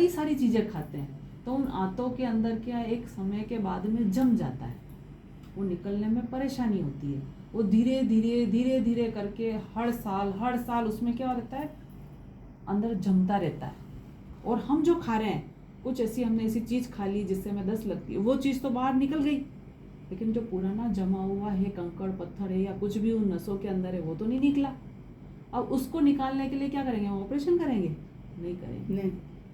कई सारी चीज़ें खाते हैं, तो उन आंतों के अंदर क्या एक समय के बाद में जम जाता है, वो निकलने में परेशानी होती है। वो धीरे धीरे करके हर साल उसमें क्या रहता है, अंदर जमता रहता है। और हम जो खा रहे हैं, कुछ हमने ऐसी चीज़ खा ली जिससे हमें दस्त लगती है, वो चीज़ तो बाहर निकल गई, लेकिन जो पुराना जमा हुआ है कंकड़ पत्थर है या कुछ भी उन नसों के अंदर है, वो तो नहीं निकला। अब उसको निकालने के लिए क्या करेंगे, हम ऑपरेशन करेंगे? नहीं करेंगे। नहीं।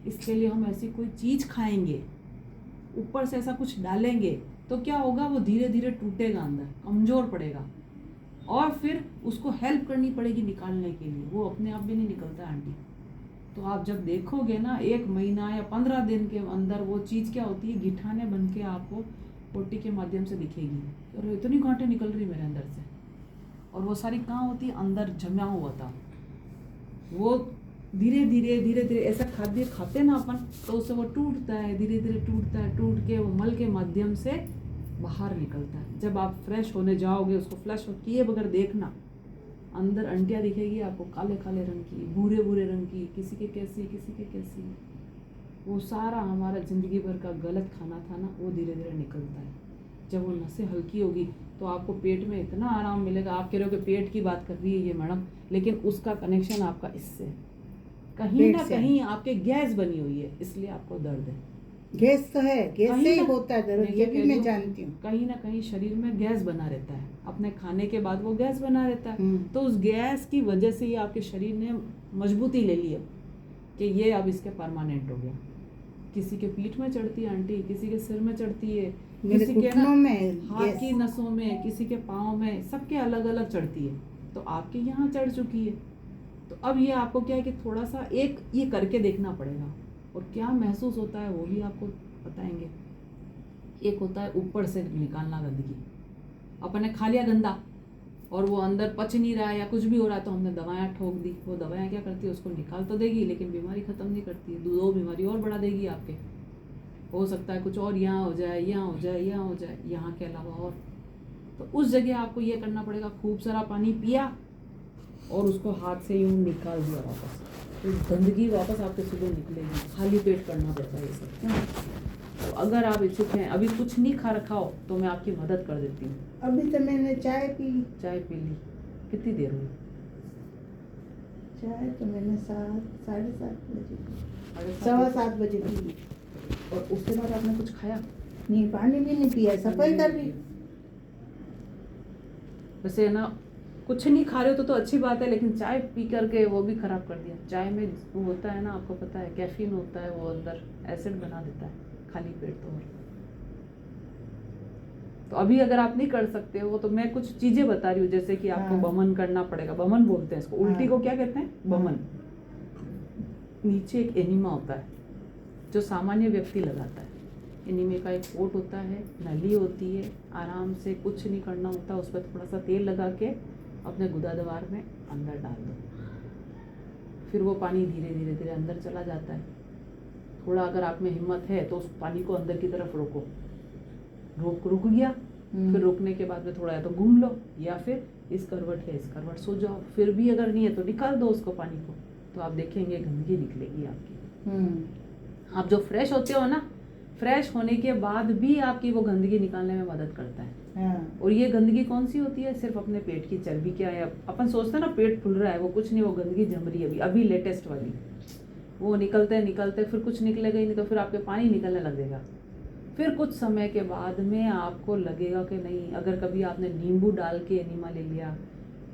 इसके लिए हम ऐसी कोई चीज़ खाएंगे, ऊपर से ऐसा कुछ डालेंगे, तो क्या होगा, वो धीरे धीरे टूटेगा, अंदर कमज़ोर पड़ेगा, और फिर उसको हेल्प करनी पड़ेगी निकालने के लिए, वो अपने आप भी नहीं निकलता आंटी। तो आप जब देखोगे ना 1 महीना या 15 दिन के अंदर वो चीज़ क्या होती है, गिठाने बन के आपको पोटी के माध्यम से दिखेगी, और इतनी गांठें निकल रही मेरे अंदर से, और वो सारी कहाँ होती है, अंदर जमा हुआ था। वो धीरे धीरे ऐसा खाद्य खाते ना अपन, तो उससे वो टूटता है, धीरे धीरे टूटता है, टूट के वो मल के माध्यम से बाहर निकलता है। जब आप फ्रेश होने जाओगे, उसको फ्लश किए बगैर देखना, अंदर अंटियाँ दिखेगी आपको, काले काले रंग की, भूरे भूरे रंग की, किसी के कैसी किसी के कैसी। वो सारा हमारा ज़िंदगी भर का गलत खाना था ना, वो धीरे धीरे निकलता है। जब वो नसें हल्की होगी तो आपको पेट में इतना आराम मिलेगा। आप कह रहे हो कि पेट की बात कर रही है ये मैडम, लेकिन उसका कनेक्शन आपका इससे कहीं ना कहीं आपके गैस बनी हुई है, इसलिए आपको दर्द है। गैस तो है, गैस से ही होता है दर्द, ये भी मैं जानती हूँ। कहीं ना कहीं शरीर में गैस बना रहता है, अपने खाने के बाद वो गैस बना रहता है। तो उस गैस की वजह से ही आपके शरीर ने मजबूती ले ली है कि ये अब इसके परमानेंट हो गया। किसी के पीठ में चढ़ती है आंटी, किसी के सिर में चढ़ती है, किसी के हाथ की नसों में, किसी के पाँव में, सबके अलग अलग चढ़ती है। तो आपके यहाँ चढ़ चुकी है। तो अब ये आपको क्या है कि थोड़ा सा एक ये करके देखना पड़ेगा, और क्या महसूस होता है वो भी आपको बताएंगे। एक होता है ऊपर से निकालना गंदगी, अपन ने खा लिया गंदा और वो अंदर पच नहीं रहा है या कुछ भी हो रहा है, तो हमने दवाएं ठोक दी। वो दवाएं क्या करती है, उसको निकाल तो देगी लेकिन बीमारी ख़त्म नहीं करती है, 2 बीमारी और बढ़ा देगी आपके। हो सकता है कुछ और यहाँ हो जाए, यहाँ हो जाए, यहाँ हो जाए, यहाँ के अलावा और। तो उस जगह आपको ये करना पड़ेगा, खूब सारा पानी पिया और उसको हाथ से यूँ निकाल दिया वापस, तो गंदगी वापस आपके सुबह निकलेगी। खाली पेट करना पड़ता है ये सब। तो अगर आप इच्छुक हैं, अभी कुछ नहीं खा रखा हो, तो मैं आपकी मदद कर देती हूँ। अभी तो मैंने चाय पी ली। चाय पी ली? कितनी देर हुई? चाय तो मैंने 7:30 बजे, 7:15 बजे पी ली। और उसके बाद आपने कुछ खाया? नहीं, पानी भी नहीं पिया, सफाई कर रही। वैसे ना कुछ नहीं खा रहे हो तो अच्छी बात है, लेकिन चाय पी करके वो भी खराब कर दिया। चाय में वो होता है ना, आपको पता है, कैफीन होता है, वो अंदर एसिड बना देता है खाली पेट। तो अभी अगर आप नहीं कर सकते हो तो मैं कुछ चीज़ें बता रही हूँ, जैसे कि आपको बमन करना पड़ेगा। बमन बोलते हैं इसको, उल्टी को क्या कहते हैं? बमन। नीचे एक एनिमा होता है जो सामान्य व्यक्ति लगाता है। एनीमे का एक पोट होता है, नली होती है, आराम से कुछ नहीं करना होता, उस पर थोड़ा सा तेल लगा के अपने गुदाद्वार में अंदर डाल दो, फिर वो पानी धीरे धीरे अंदर चला जाता है। थोड़ा अगर आप में हिम्मत है तो उस पानी को अंदर की तरफ रोको, रुक गया, फिर रुकने के बाद में थोड़ा या तो घूम लो, या फिर इस करवट है इस करवट सो जाओ। फिर भी अगर नहीं है तो निकाल दो उसको, पानी को, तो आप देखेंगे गंदगी निकलेगी आपकी। आप जो फ्रेश होते हो ना, फ्रेश होने के बाद भी आपकी वो गंदगी निकालने में मदद करता है। और ये गंदगी कौन सी होती है? सिर्फ अपने पेट की चर्बी। क्या है, अपन सोचते हैं ना पेट फूल रहा है, वो कुछ नहीं, वो गंदगी जम रही है अभी लेटेस्ट वाली। वो निकलते फिर कुछ निकलेगा ही नहीं, तो फिर आपके पानी निकलने लगेगा। फिर कुछ समय के बाद में आपको लगेगा कि नहीं, अगर कभी आपने नींबू डाल के एनिमा ले लिया,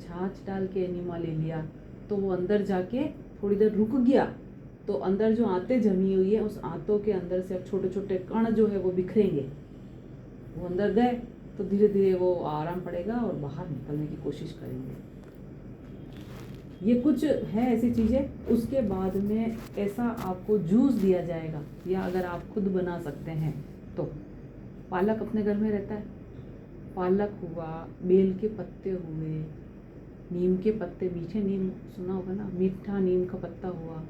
छाछ डाल के एनिमा ले लिया, तो वो अंदर जाके थोड़ी देर रुक गया, तो अंदर जो आंतें जमी हुई है, उस आंतों के अंदर से अब छोटे छोटे कण जो है वो बिखरेंगे। वो अंदर गए तो धीरे धीरे वो आराम पड़ेगा और बाहर निकलने की कोशिश करेंगे। ये कुछ है ऐसी चीज़ें। उसके बाद में ऐसा आपको जूस दिया जाएगा, या अगर आप खुद बना सकते हैं तो पालक अपने घर में रहता है, पालक हुआ, बेल के पत्ते हुए, नीम के पत्ते, मीठे नीम सुना होगा ना, मीठा नीम का पत्ता हुआ,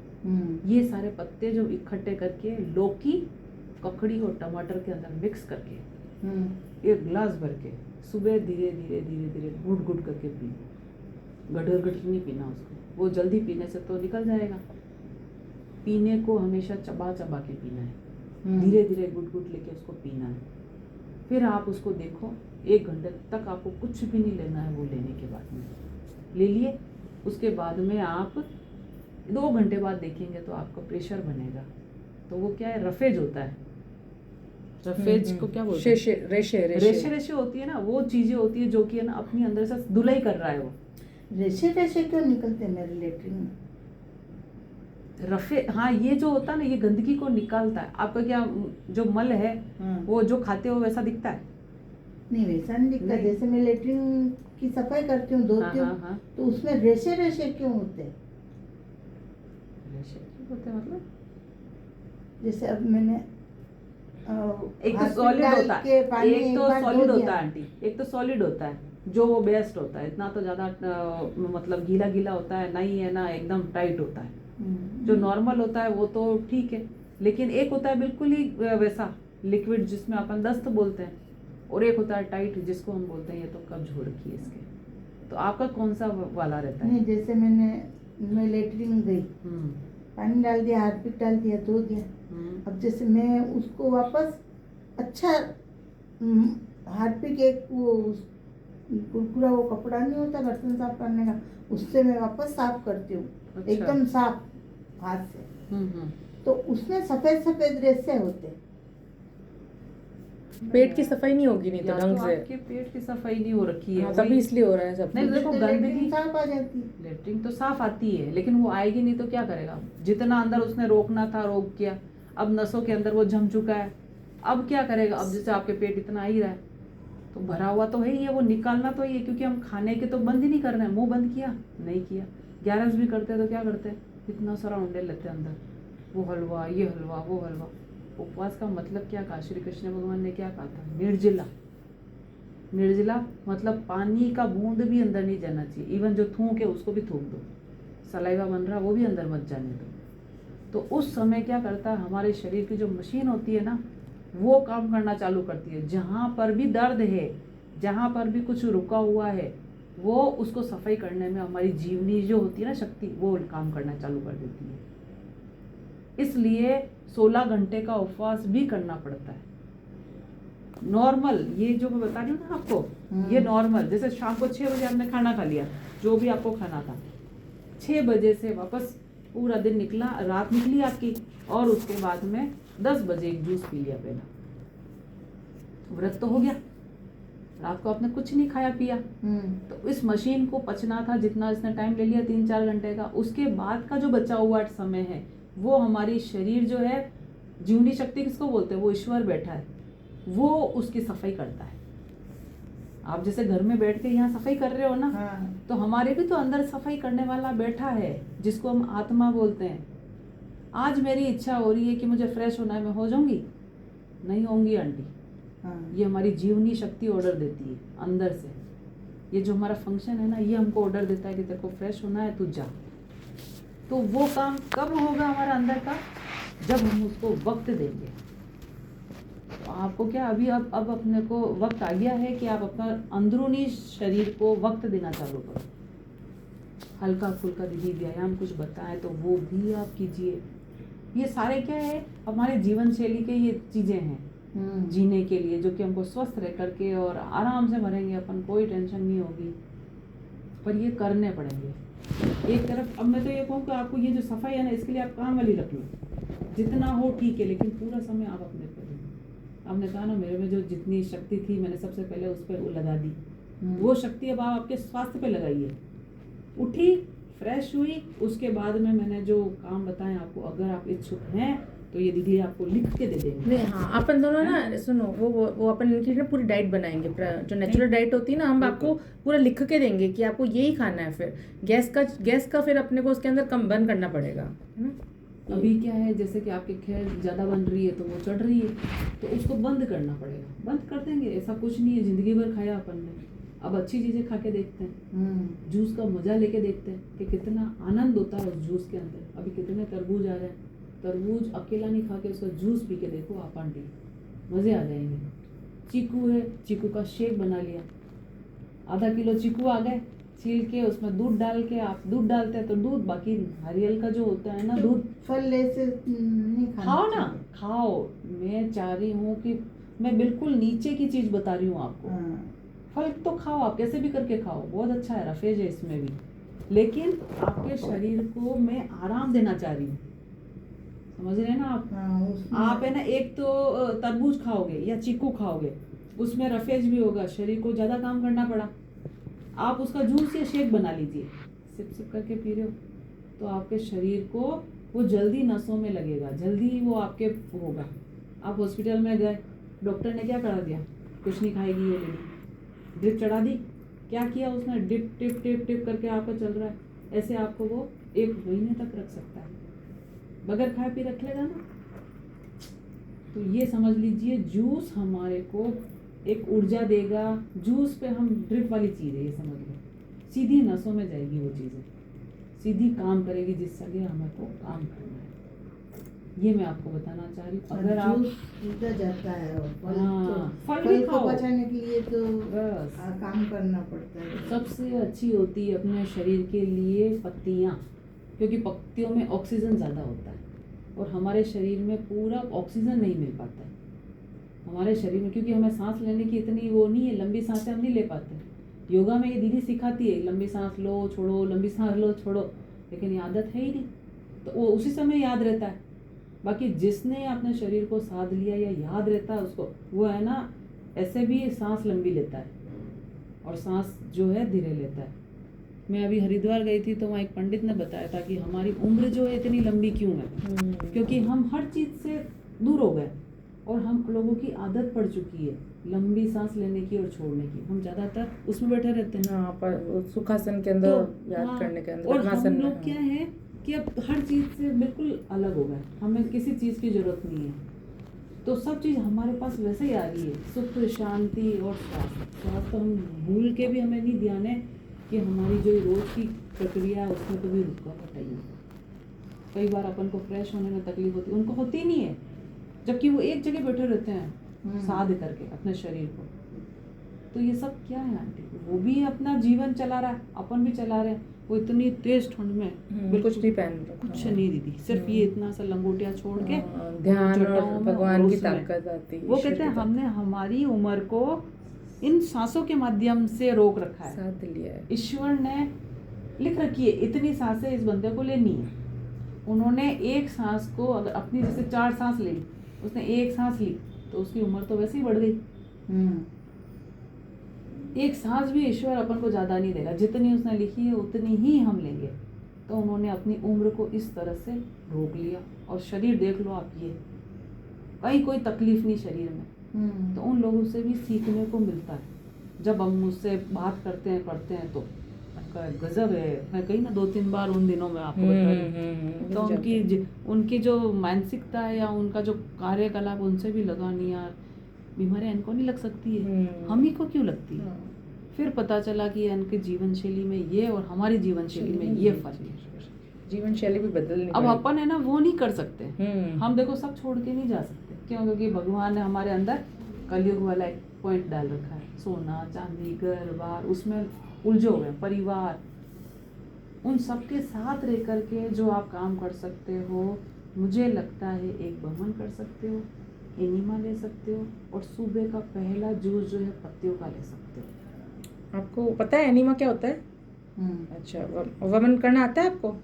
ये सारे पत्ते जो इकट्ठे करके लौकी, ककड़ी और टमाटर के अंदर मिक्स करके 1 गिलास भर के सुबह धीरे धीरे घुट घुट करके पी। गटर नहीं पीना उसको, वो जल्दी पीने से तो निकल जाएगा। पीने को हमेशा चबा चबा के पीना है, हम्म। धीरे धीरे गुट गुट लेके उसको पीना है। फिर आप उसको देखो 1 घंटे तक आपको कुछ भी नहीं लेना है, वो लेने के बाद में ले लिए। उसके बाद में आप 2 घंटे बाद देखेंगे तो आपका प्रेशर बनेगा। तो वो क्या है, रफेज होता है। रफेज को क्या बोलते हैं? रेशे रेशे रेशे होती है ना, वो चीजें होती है जो कि है ना अपनी अंदर से धुलाई कर रहा है वो। रेशे रेशे क्यों निकलते हैं मेरे लेटरिन में? रफे, हाँ, ये जो होता है ना, ये गंदगी को निकालता है। आपका क्या जो मल है वो जो खाते हो वैसा दिखता है? नहीं, वैसा नहीं दिखता। नहीं। जैसे मैं लेटरिन की सफाई करती हूँ, धोती हाँ, हूँ, हाँ। तो उसमें रेशे रेशे क्यों होते हैं? रेशे क्यों होते हैं मतलब? जैसे अब मैंने एक तो हाथ में सॉलिड डाल होता के है, पानी एक तो बार धो सॉलिड दिया। होता है आंटी, एक तो सॉलिड होता है जो वो बेस्ट होता है। इतना तो ज्यादा मतलब गीला गीला होता है नहीं है ना, एकदम टाइट होता है। जो नॉर्मल होता है वो तो ठीक है, लेकिन एक होता है बिल्कुल ही वैसा लिक्विड जिसमें अपन दस्त बोलते हैं, और एक होता है टाइट जिसको हम बोलते हैं ये तो कब्ज हो रखी है इसके। तो आपका कौन सा वाला रहता है? नहीं, जैसे मैं लेटरिन गई, हम्म, पानी डाल दिया, हार्पिक डाल दिया, धो दिया। अब जैसे मैं उसको वापस अच्छा हार्पिक, एक वो कुरकुरा वो कपड़ा नहीं होता बर्तन साफ करने का, उससे मैं वापस साफ करती हूँ। अच्छा। एकदम साफ हाथ से। हम्म। तो उसमें सफेद सफेद रेशे होते हैं। पेट की सफाई नहीं होगी नहीं तो या ढंग तो से। आपके पेट की सफाई नहीं हो रखी है, हाँ, तभी वही- इसलिए हो रहा है सब नहीं, कुछ। देखो तो गंदगी लेटरिन साफ आ जाती है। लेटरिन तो साफ आती है, लेकिन वो आएगी नहीं तो क्या करेगा? जितना अंदर उसने रोकना था रोक किया, अब नसों के अंदर वो जम चुका है, अब क्या करेगा? अब जैसे आपके पेट इतना आ ही रहा है तो भरा हुआ तो है ही है, वो निकालना तो ही है, क्योंकि हम खाने के तो बंद ही नहीं कर रहे हैं। मुंह बंद किया नहीं किया, ग्यारस भी करते हैं तो क्या करते हैं, इतना सारा उंडे लेते हैं अंदर, वो हलवा, ये हलवा, वो हलवा। उपवास का मतलब क्या कहा श्री कृष्ण भगवान ने? क्या कहा था? निर्जला। निर्जला मतलब पानी का बूंद भी अंदर नहीं जाना चाहिए, इवन जो थूक है उसको भी थूक दो, सलाइवा बन रहा वो भी अंदर मत जाने दो। तो उस समय क्या करता है, हमारे शरीर की जो मशीन होती है ना, वो काम करना चालू करती है। जहाँ पर भी दर्द है, जहाँ पर भी कुछ रुका हुआ है, वो उसको सफाई करने में हमारी जीवनी जो होती है ना शक्ति, वो काम करना चालू कर देती है। इसलिए 16 घंटे का उपवास भी करना पड़ता है। नॉर्मल, ये जो मैं बता रही हूँ ना आपको, ये नॉर्मल, जैसे शाम को 6 बजे हमने खाना खा लिया, जो भी आपको खाना था, 6 बजे से वापस पूरा दिन निकला, रात निकली आपकी, और उसके बाद में 10 बजे एक जूस पी लिया पहला, व्रत तो हो गया। रात को आपने कुछ नहीं खाया पिया, तो इस मशीन को पचना था जितना इसने टाइम ले लिया 3-4 घंटे का, उसके बाद का जो बचा हुआ समय है वो हमारी शरीर जो है, जीवनी शक्ति किसको बोलते हैं, वो ईश्वर बैठा है, वो उसकी सफाई करता है। आप जैसे घर में बैठ के यहाँ सफाई कर रहे हो ना, तो हमारे भी तो अंदर सफाई करने वाला बैठा है जिसको हम आत्मा बोलते हैं। आज मेरी इच्छा हो रही है कि मुझे फ्रेश होना है, मैं हो जाऊंगी? नहीं होंगी आंटी। ये हमारी जीवनी शक्ति ऑर्डर देती है अंदर से। ये जो हमारा फंक्शन है ना, ये हमको ऑर्डर देता है कि तेरे को फ्रेश होना है, तू जा। तो वो काम कब होगा हमारा अंदर का? जब हम उसको वक्त देंगे। तो आपको क्या अभी अब अपने को वक्त आ गया है कि आप अपना अंदरूनी शरीर को वक्त देना चालू करो। हल्का फुल्का दीदी व्यायाम कुछ बताएं तो वो भी आप कीजिए। ये सारे क्या है, हमारे जीवन शैली के ये चीजें हैं जीने के लिए, जो कि हमको स्वस्थ रह करके और आराम से मरेंगे अपन, कोई टेंशन नहीं होगी, पर ये करने पड़ेंगे। एक तरफ अब मैं तो ये कहूँ कि आपको ये जो सफाई है ना, इसके लिए आप काम वाली रख लो, जितना हो ठीक है, लेकिन पूरा समय आप अपने पर दो। आपने कहा ना, मेरे में जो जितनी शक्ति थी मैंने सबसे पहले उस पर लगा दी, वो शक्ति अब आप आपके स्वास्थ्य पे लगाइए। उठी, फ्रेश हुई, उसके बाद में मैंने जो काम बताए आपको, अगर आप इच्छुक हैं तो ये दीदी आपको लिख के दे देंगे। नहीं, हाँ, अपन दोनों ना सुनो, वो अपन इनकी ना पूरी डाइट बनाएंगे, जो नेचुरल डाइट होती है ना, हम आपको पूरा लिख के देंगे कि आपको यही खाना है। फिर गैस का फिर अपने को उसके अंदर कम बंद करना पड़ेगा, है ना। अभी क्या है, जैसे कि आपकी खैर ज़्यादा बन रही है तो वो चढ़ रही है, तो उसको बंद करना पड़ेगा। बंद कर देंगे, ऐसा कुछ नहीं है, जिंदगी भर खाया अपन ने, अब अच्छी चीज़ें खा के देखते हैं, जूस का मज़ा लेके देखते हैं कि कितना आनंद होता है उस जूस के अंदर। अभी कितने तरबूज आ रहे हैं, तरबूज अकेला नहीं खा के उसका जूस पी के देखो आप आंटी, मज़े आ जाएंगे। चीकू है, चीकू का शेक बना लिया, आधा किलो चीकू आ गए, छील के उसमें दूध डाल के, आप दूध डालते हैं तो दूध, बाकी नारियल का जो होता है ना दूध, फल ऐसे नहीं खाना खाओ ना, चाहिए। खाओ। मैं चाह रही हूँ कि मैं बिल्कुल नीचे की चीज बता रही हूँ आपको। हाँ। फल तो खाओ, आप कैसे भी करके खाओ, बहुत अच्छा है, रफेज है इसमें भी, लेकिन आपके शरीर को मैं आराम देना चाह रही हूँ, समझ रहे हैं ना आप? हाँ, उसमें आप है ना, एक तो तरबूज खाओगे या चीकू खाओगे, उसमें रफेज भी होगा, शरीर को ज्यादा काम करना पड़ा। आप उसका जूस या शेक बना लीजिए, सिप सिप करके पी रहे हो, तो आपके शरीर को वो जल्दी नसों में लगेगा, जल्दी वो आपके होगा। आप हॉस्पिटल में गए, डॉक्टर ने क्या करा दिया, कुछ नहीं खाएगी ये लेडी, ड्रिप चढ़ा दी, क्या किया उसने, डिप टिप टिप टिप करके आपका चल रहा है, ऐसे आपको वो 1 महीने तक रख सकता है, बगैर खाए पी रख लेगा ना। तो ये समझ लीजिए, जूस हमारे को एक ऊर्जा देगा, जूस पे हम ड्रिप वाली चीज़ है, ये समझ लो, सीधी नसों में जाएगी वो चीज़ें, सीधी काम करेगी जिस जगह हमें को काम करना है। ये मैं आपको बताना चाह रही हूँ। अगर आप जूस पीता जाता है और फल हाँ, तो फल भी फल को खाओ, पचाने के लिए तो बस काम करना पड़ता है। सबसे अच्छी होती है अपने शरीर के लिए पत्तियाँ, क्योंकि पत्तियों में ऑक्सीजन ज़्यादा होता है और हमारे शरीर में पूरा ऑक्सीजन नहीं मिल पाता है हमारे शरीर में, क्योंकि हमें सांस लेने की इतनी वो नहीं है, लंबी सांसें हम नहीं ले पाते। योगा में ये दीदी सिखाती है, लंबी सांस लो छोड़ो, लंबी सांस लो छोड़ो, लेकिन ये आदत है ही नहीं, तो वो उसी समय याद रहता है। बाकी जिसने अपने शरीर को साध लिया या याद रहता है उसको, वो है ना ऐसे भी सांस लंबी लेता है और सांस जो है धीरे लेता है। मैं अभी हरिद्वार गई थी तो वहाँ एक पंडित ने बताया था कि हमारी उम्र जो है इतनी लंबी क्यों है, क्योंकि हम हर चीज़ से दूर हो गए और हम लोगों की आदत पड़ चुकी है लंबी सांस लेने की और छोड़ने की, हम ज़्यादातर उसमें बैठे रहते हैं। हाँ, पर सुखासन के अंदर तो याद हाँ, करने के अंदर, और हम पद्मासन में, लोग हाँ। क्या है कि अब हर चीज़ से बिल्कुल अलग हो गए, हमें किसी चीज़ की जरूरत नहीं है, तो सब चीज़ हमारे पास वैसे ही आ रही है, सुख शांति और स्वास्थ्य तो हम भूल के भी हमें नहीं ध्यान है कि हमारी जो रोज़ की प्रक्रिया है उसमें तो भी रुकावट आई है। कई बार अपन को फ्रेश होने में तकलीफ होती है, उनको होती ही नहीं है, जबकि वो एक जगह बैठे रहते हैं साध करके अपने शरीर को। तो ये सब क्या है आंटी, वो भी अपना जीवन चला रहा है, अपन भी चला रहे हैं। वो इतनी तेज ठंड में कुछ नहीं पहन कुछ नहीं दीदी, सिर्फ ये इतना सा लंगोटिया छोड़ के ध्यान चट्टानों और में भगवान की उसमें। ताकत आती है, वो ईश्वर कहते हैं की हमने हमारी उम्र को इन सांसों के माध्यम से रोक रखा है, साथ लिया है। ईश्वर ने लिख रखी है इतनी सांसें इस बंदे को लेनी है। उन्होंने एक सांस को अगर अपनी जैसे 4 सांस ली, उसने एक सांस ली तो उसकी उम्र तो वैसे ही बढ़ गई। एक सांस भी ईश्वर अपन को ज़्यादा नहीं देगा, जितनी उसने लिखी है उतनी ही हम लेंगे। तो उन्होंने अपनी उम्र को इस तरह से रोक लिया और शरीर देख लो आप, ये कहीं कोई तकलीफ नहीं शरीर में। तो उन लोगों से भी सीखने को मिलता है। जब हम मुझसे बात करते हैं पढ़ते हैं तो उनका गजब है। मैं कही ना 2-3 बार उन दिनों में आपको बता रही, तो उनकी जो मानसिकता है या उनका जो कार्यकलाप, उनसे भी लगा नहीं यार बीमारियां इनको नहीं लग सकती है, हम ही को क्यों लगती है। फिर पता चला कि इनके जीवन शैली में ये और हमारी जीवन शैली में ये फर्क है। जीवन शैली भी बदलनी अब पड़ेगी। अपन है ना वो नहीं कर सकते, हम देखो सब छोड़ के नहीं जा सकते, क्यों? क्योंकि भगवान ने हमारे अंदर कलयुग वाला एक पॉइंट डाल रखा है, सोना चांदी घर बार, उसमें उलझे हुए परिवार, उन सबके साथ रह करके जो आप काम कर सकते हो, मुझे लगता है एक बमन कर सकते हो, एनिमा ले सकते हो और सुबह का पहला जूस जो है पत्तियों का ले सकते हो। आपको पता है एनिमा क्या होता है? अच्छा, वमन करना आता है आपको?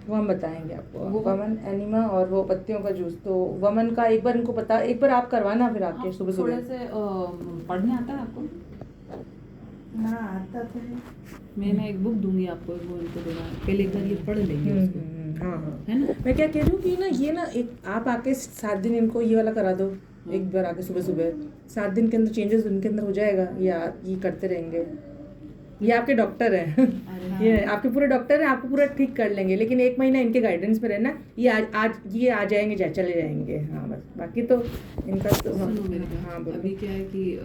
वो हम बताएंगे आपको, वमन एनिमा और वो पत्तियों का जूस। तो वमन का एक बार इनको पता, एक बार आप करवाना फिर आके सुबह सुबह। थोड़े से पढ़ने आता है आपको? हाँ आता तो है। मैं ना एक बुक दूंगी आपको, वो इनको देना, पहले एक बार ये पढ़ लेंगे उसको, हाँ हाँ, है ना? मैं क्या कह रही हूँ कि ना ये ना एक आप आके 7 दिन इनको ये वाला करा दो, एक बार आके सुबह सुबह 7 दिन के अंदर चेंजेस उनके अंदर हो जाएगा, या ये करते रहेंगे। ये आपके डॉक्टर हैं, ये आपके पूरे डॉक्टर हैं, आपको पूरा ठीक कर लेंगे, लेकिन 1 महीना इनके गाइडेंस में रहना। ये आज आ जाएंगे, चले जाएंगे। हाँ बस, बाकी तो इनका तो सुनो मेरी बात, हाँ बोलो। अभी क्या है कि